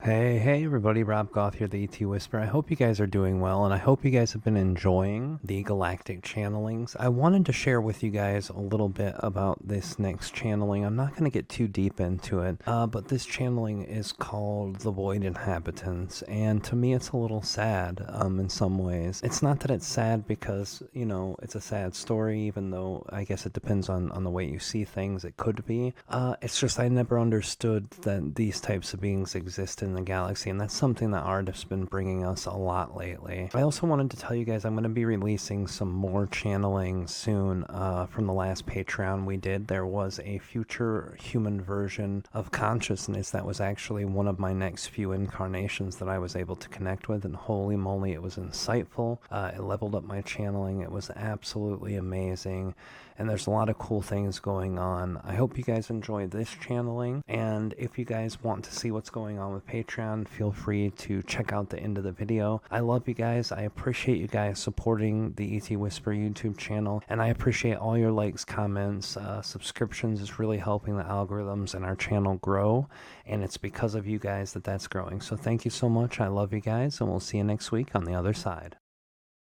Hey everybody, Rob Gauthier, the ET Whisperer. I hope you guys are doing well, and I hope you guys have been enjoying the Galactic channelings. I wanted to share with you guys a little bit about this next channeling. I'm not going to get too deep into it, but this channeling is called The Void Inhabitants, and to me it's a little sad in some ways. It's not that it's sad because, it's a sad story, even though I guess it depends on the way you see things. It could be. It's just I never understood that these types of beings exist in the galaxy, and that's something that Aridif's been bringing us a lot lately. I also wanted to tell you guys I'm going to be releasing some more channeling soon from the last Patreon we did. There was a future human version of consciousness that was actually one of my next few incarnations that I was able to connect with, and holy moly, it was insightful. It leveled up my channeling. It was absolutely amazing, and there's a lot of cool things going on. I hope you guys enjoyed this channeling, and if you guys want to see what's going on with Patreon, feel free to check out the end of the video. I love you guys. I appreciate you guys supporting the ET Whisper YouTube channel, and I appreciate all your likes, comments, subscriptions. Is really helping the algorithms and our channel grow, and it's because of you guys that that's growing. So thank you so much. I love you guys, and we'll see you next week on the other side.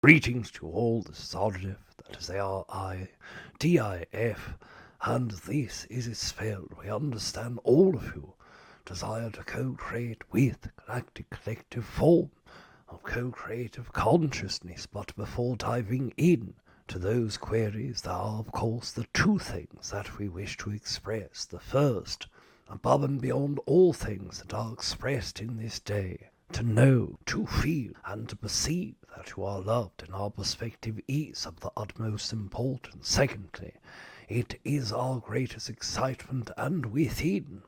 Greetings to all, this is Aridif, that is A-R-I-D-I-F, and this is its spell. We understand all of you desire to co-create with galactic collective form of co-creative consciousness, but before diving in to those queries, there are of course the two things that we wish to express. The first, above and beyond all things that are expressed in this day, to know, to feel, and to perceive that you are loved in our perspective is of the utmost importance. Secondly, it is our greatest excitement, and within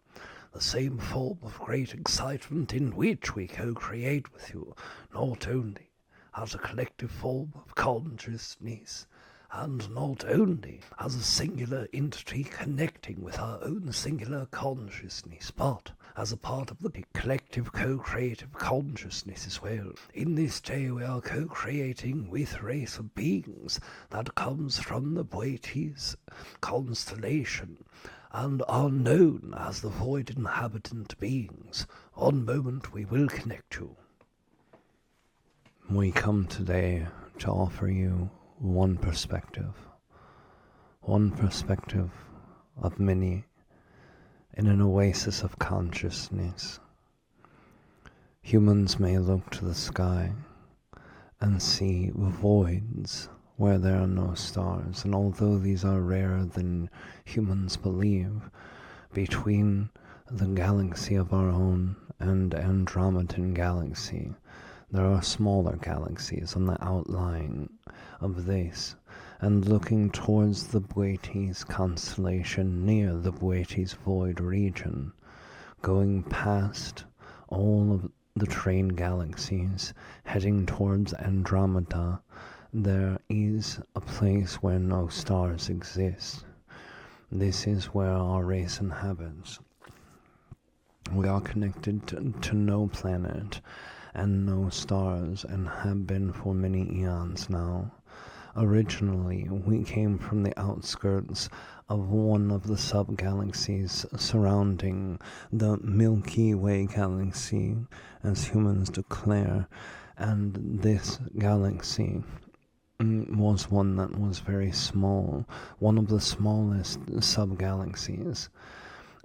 the same form of great excitement in which we co-create with you, not only as a collective form of consciousness, and not only as a singular entity connecting with our own singular consciousness, but as a part of the collective co-creative consciousness as well. In this day we are co-creating with a race of beings that comes from the Boetes constellation, and are known as the Void Inhabitant beings. One moment we will connect you. We come today to offer you one perspective of many in an oasis of consciousness. Humans may look to the sky and see voids where there are no stars, and although these are rarer than humans believe, between the galaxy of our own and Andromedan galaxy, there are smaller galaxies on the outline of this, and looking towards the Boetes constellation near the Boetes void region, going past all of the train galaxies, heading towards Andromeda, there is a place where no stars exist. This is where our race inhabits. We are connected to no planet and no stars, and have been for many eons now. Originally, we came from the outskirts of one of the sub-galaxies surrounding the Milky Way galaxy, as humans declare, and this galaxy was one that was very small, one of the smallest sub-galaxies.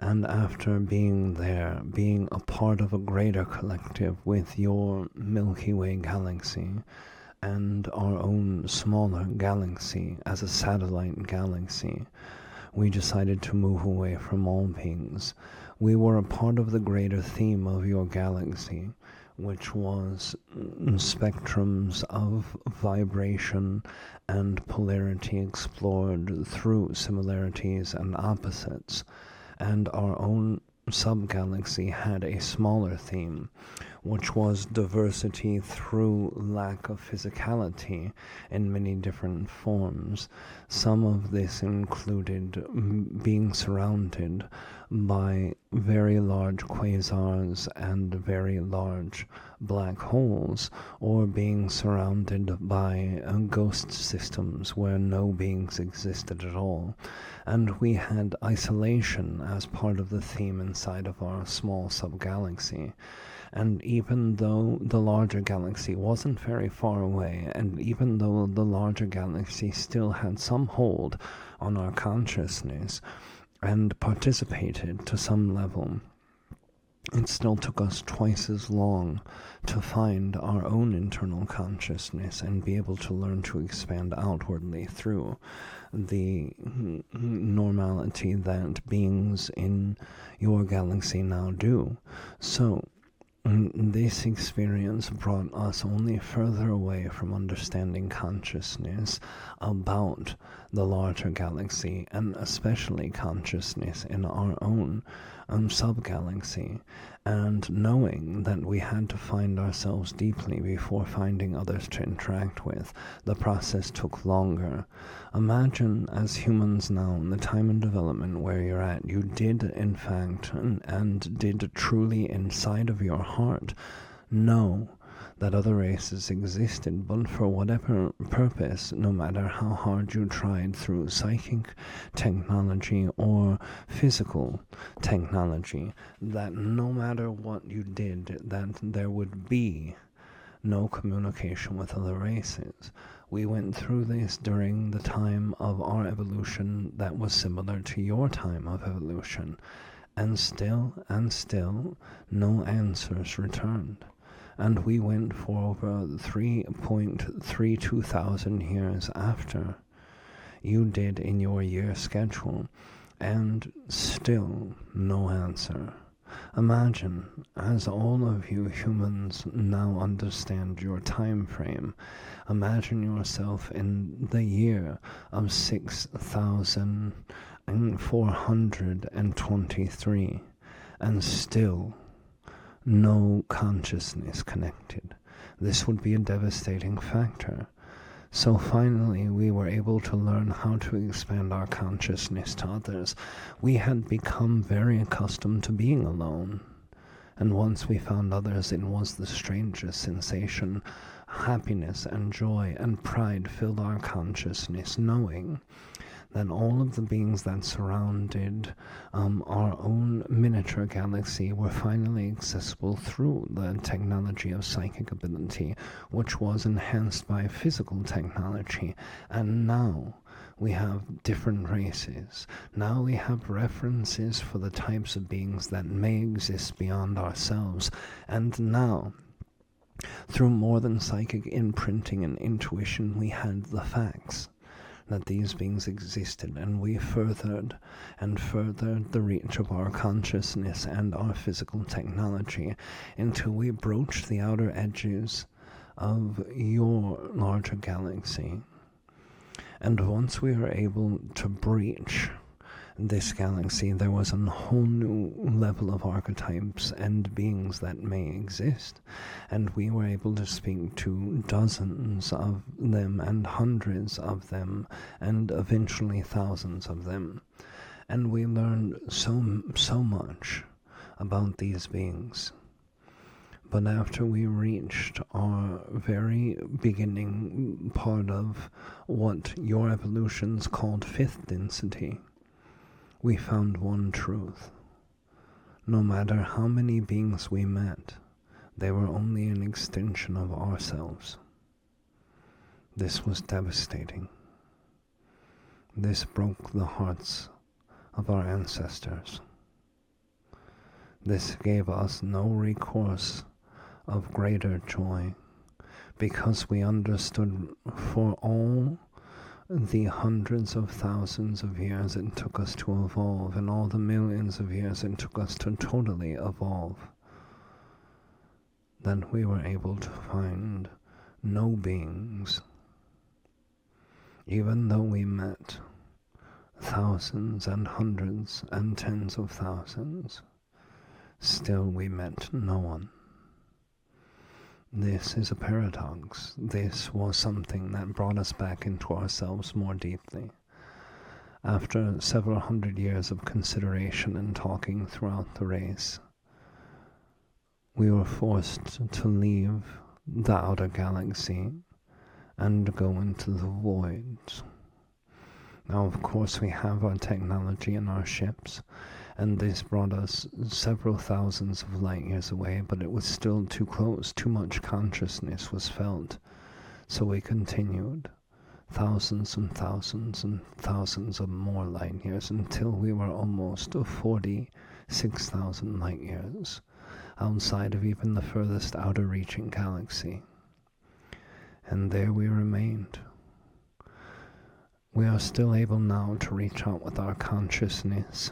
And after being there, being a part of a greater collective with your Milky Way galaxy and our own smaller galaxy as a satellite galaxy, we decided to move away from all beings. We were a part of the greater theme of your galaxy, which was spectrums of vibration and polarity explored through similarities and opposites. And our own sub-galaxy had a smaller theme, which was diversity through lack of physicality in many different forms. Some of this included being surrounded by very large quasars and very large black holes, or being surrounded by ghost systems where no beings existed at all. And we had isolation as part of the theme inside of our small sub-galaxy. And even though the larger galaxy wasn't very far away, and even though the larger galaxy still had some hold on our consciousness and participated to some level, it still took us twice as long to find our own internal consciousness and be able to learn to expand outwardly through the normality that beings in your galaxy now do. So, this experience brought us only further away from understanding consciousness about the larger galaxy, and especially consciousness in our own sub-galaxy, and knowing that we had to find ourselves deeply before finding others to interact with. The process took longer. Imagine, as humans now, in the time and development where you're at, you did in fact, and did truly inside of your heart, know that other races existed, but for whatever purpose, no matter how hard you tried through psychic technology or physical technology, that no matter what you did, that there would be no communication with other races. We went through this during the time of our evolution that was similar to your time of evolution, and still, no answers returned. And we went for over 3.32 thousand years after you did in your year schedule, and still no answer. Imagine, as all of you humans now understand your time frame, imagine yourself in the year of 6,423, and still no consciousness connected. This would be a devastating factor. So finally, we were able to learn how to expand our consciousness to others. We had become very accustomed to being alone. And once we found others, it was the strangest sensation. Happiness and joy and pride filled our consciousness, knowing that all of the beings that surrounded our own miniature galaxy were finally accessible through the technology of psychic ability, which was enhanced by physical technology. And now we have different races. Now we have references for the types of beings that may exist beyond ourselves. And now, through more than psychic imprinting and intuition, we had the facts that these beings existed, and we furthered and furthered the reach of our consciousness and our physical technology until we broached the outer edges of your larger galaxy. And once we were able to breach this galaxy, there was a whole new level of archetypes and beings that may exist, and we were able to speak to dozens of them and hundreds of them and eventually thousands of them. And we learned so much about these beings. But after we reached our very beginning part of what your evolutions called fifth density, we found one truth. No matter how many beings we met, they were only an extension of ourselves. This was devastating. This broke the hearts of our ancestors. This gave us no recourse of greater joy, because we understood for all the hundreds of thousands of years it took us to evolve, and all the millions of years it took us to totally evolve, that we were able to find no beings, even though we met thousands and hundreds and tens of thousands, still we met no one. This is a paradox. This was something that brought us back into ourselves more deeply. After several hundred years of consideration and talking throughout the race, we were forced to leave the outer galaxy and go into the void. Now, of course, we have our technology in our ships, and this brought us several thousands of light years away, but it was still too close. Too much consciousness was felt. So we continued thousands and thousands and thousands of more light years until we were almost 46,000 light years outside of even the furthest outer reaching galaxy. And there we remained. We are still able now to reach out with our consciousness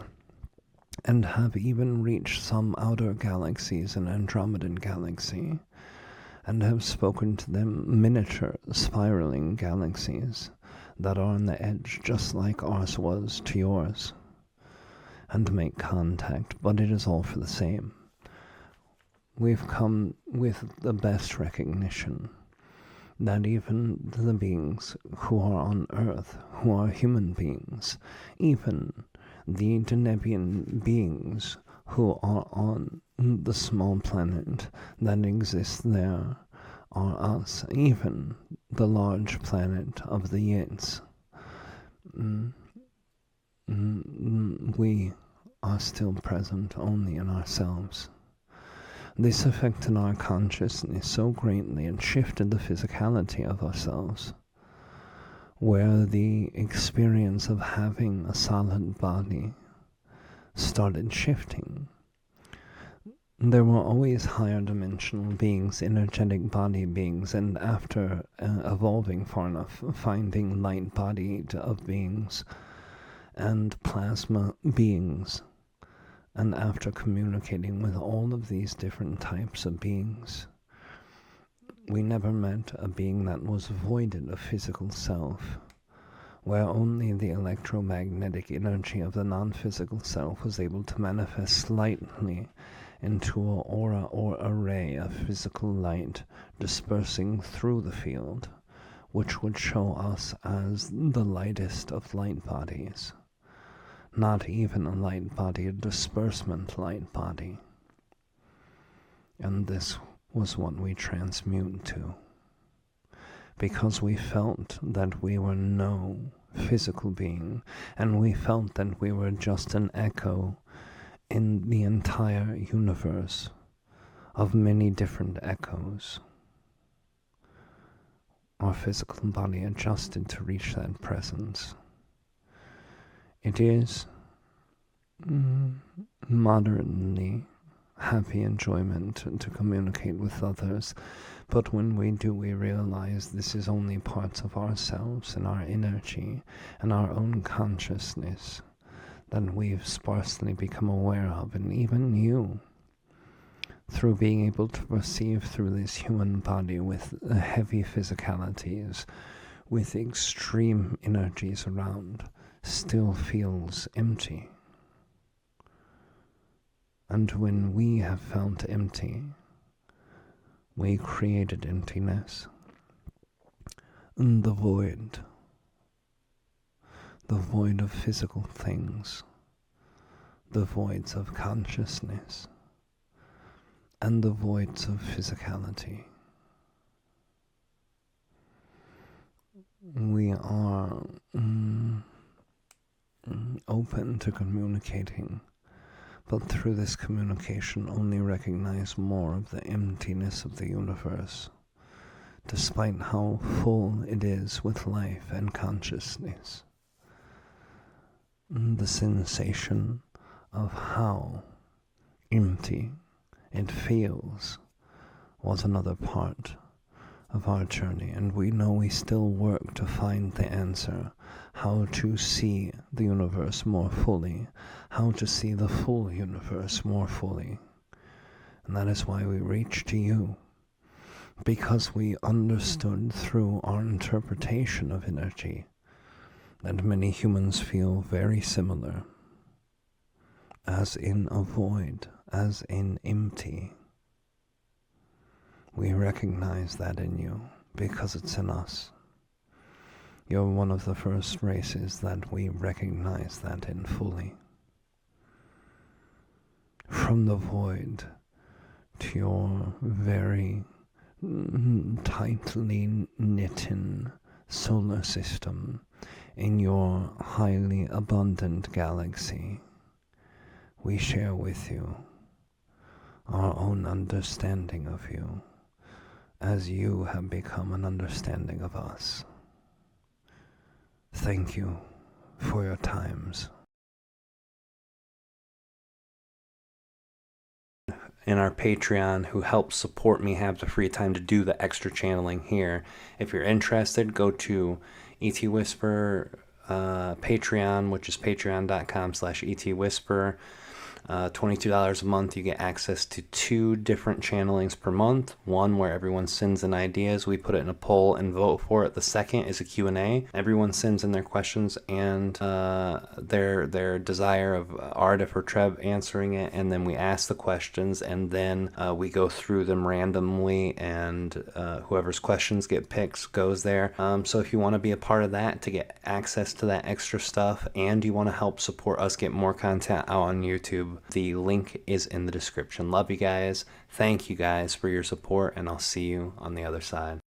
and have even reached some outer galaxies in Andromedan galaxy and have spoken to them, miniature spiraling galaxies that are on the edge just like ours was to yours, and make contact, but it is all for the same. We've come with the best recognition that even the beings who are on Earth, who are human beings, even the Denebian beings who are on the small planet that exists there, are us, even the large planet of the Yits. We are still present only in ourselves. This affected our consciousness so greatly and shifted the physicality of ourselves, where the experience of having a solid body started shifting. There were always higher dimensional beings, energetic body beings, and after evolving far enough, finding light-bodied of beings and plasma beings, and after communicating with all of these different types of beings, we never met a being that was voided of physical self, where only the electromagnetic energy of the non-physical self was able to manifest slightly into an aura or array of physical light dispersing through the field, which would show us as the lightest of light bodies. Not even a light body, a disbursement light body. And this was what we transmute to, because we felt that we were no physical being, and we felt that we were just an echo in the entire universe of many different echoes. Our physical body adjusted to reach that presence. It is moderately happy enjoyment to communicate with others, but when we do, we realize this is only parts of ourselves and our energy and our own consciousness that we've sparsely become aware of, and even you, through being able to perceive through this human body with heavy physicalities, with extreme energies around, still feels empty. And when we have felt empty, we created emptiness, the void of physical things, the voids of consciousness, and the voids of physicality. We are open to communicating, but through this communication only recognize more of the emptiness of the universe, despite how full it is with life and consciousness. The sensation of how empty it feels was another part of our journey, and we know we still work to find the answer, how to see the universe more fully, how to see the full universe more fully. And that is why we reach to you, because we understood through our interpretation of energy that many humans feel very similar, as in a void, as in empty. We recognize that in you, because it's in us. You're one of the first races that we recognize that in fully. From the void to your very tightly knitten solar system in your highly abundant galaxy, we share with you our own understanding of you, as you have become an understanding of us. Thank you for your times. In our Patreon, who helps support me have the free time to do the extra channeling here. If you're interested, go to ET Whisper Patreon, which is patreon.com/ETWhisper. $22 a month, you get access to 2 different channelings per month. One where everyone sends in ideas, we put it in a poll and vote for it. The second is a Q&A. Everyone sends in their questions and their desire of Aridif or Treb answering it, and then we ask the questions, and then we go through them randomly, and whoever's questions get picked goes there. So if you want to be a part of that to get access to that extra stuff, and you want to help support us get more content out on YouTube, the link is in the description. Love you guys. Thank you guys for your support, and I'll see you on the other side.